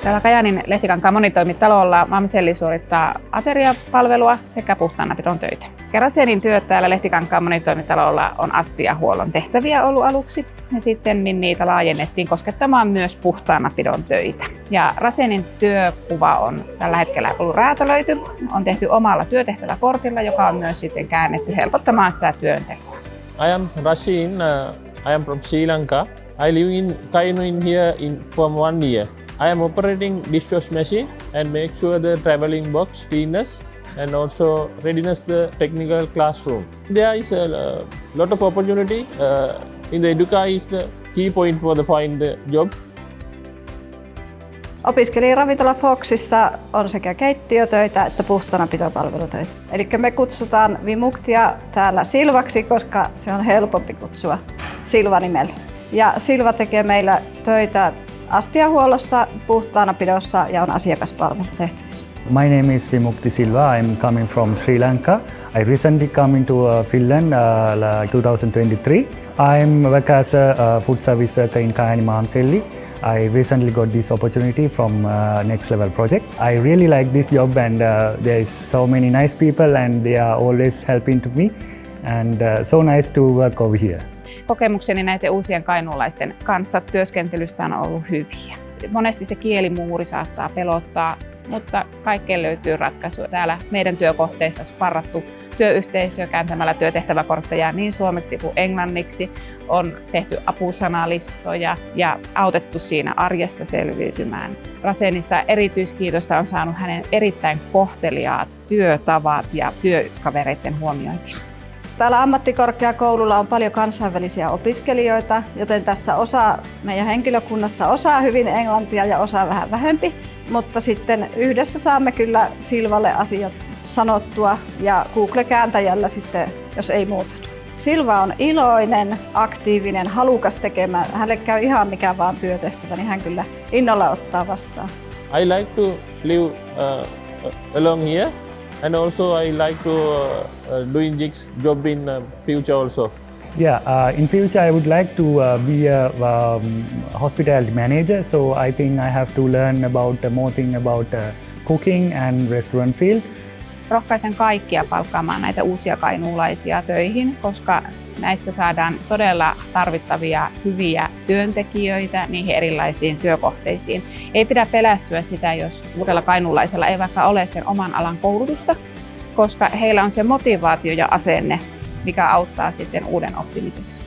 Täällä Kajaanin Lehtikankaan monitoimitalolla Mamselli suorittaa ateriapalvelua sekä puhtaanapidon töitä. Rasenin työt täällä Lehtikankaan monitoimitalolla on astiahuollon tehtäviä ollut aluksi ja sitten niitä laajennettiin koskettamaan myös puhtaanapidon töitä. Ja Rasenin työkuva on tällä hetkellä ollut räätälöity, on tehty omalla työtehtäväkortilla, joka on myös sitten käännetty helpottamaan sitä työntekoa. I am Rasheen. I am from Sri Lanka. I live in Kainuin here for 1 year. I am operating dishwash machine and make sure the traveling box cleanness and also readiness the technical classroom. There is a lot of opportunity. In the Educa is the key point for the find the job. Opiskelijaravintola Foxissa on sekä keittiötöitä että puhtaanapitopalvelutöitä. Eli me kutsutaan Vimuktia täällä Silvaksi, koska se on helpompi kutsua Silva-nimellä. Ja Silva tekee meillä töitä astiahuollossa, puhtaanapidossa ja on asiakaspalvelutehtävissä. My name is Vimukti Silva. I am coming from Sri Lanka. I recently come into Finland 2023. I work as a food service worker in Kajani Mamselli. I recently got this opportunity from Next Level project. I really like this job and there is so many nice people and they are always helping to me and so nice to work over here. Kokemukseni näiden uusien kainuulaisten kanssa työskentelystä on ollut hyviä. Monesti se kielimuuri saattaa pelottaa, mutta kaikkeen löytyy ratkaisu. Täällä meidän työkohteissa on sparrattu työyhteisö kääntämällä työtehtäväkortteja niin suomeksi kuin englanniksi. On tehty apusanalistoja ja autettu siinä arjessa selviytymään. Rasenista erityiskiitosta on saanut hänen erittäin kohteliaat työtavat ja työkavereiden huomiointi. Täällä ammattikorkeakoululla on paljon kansainvälisiä opiskelijoita, joten tässä osa meidän henkilökunnasta osaa hyvin englantia ja osaa vähän vähempi. Mutta sitten yhdessä saamme kyllä Silvalle asiat sanottua ja Google-kääntäjällä sitten, jos ei muuta. Silva on iloinen, aktiivinen, halukas tekemään. Hänelle käy ihan mikä vaan työtehtävä, niin hän kyllä innolla ottaa vastaan. I like to live along here and also I like to doing this job in future also. Yeah, in future I would like to be a hospitality manager. So I think I have to learn about more thing about cooking and restaurant field. Rohkaisen kaikkia palkkaamaan näitä uusia kainuulaisia töihin, koska näistä saadaan todella tarvittavia hyviä työntekijöitä niihin erilaisiin työkohteisiin. Ei pidä pelästyä sitä, jos uudella kainuulaisella ei vaikka ole sen oman alan koulutusta, koska heillä on se motivaatio ja asenne, mikä auttaa sitten uuden oppimisessa.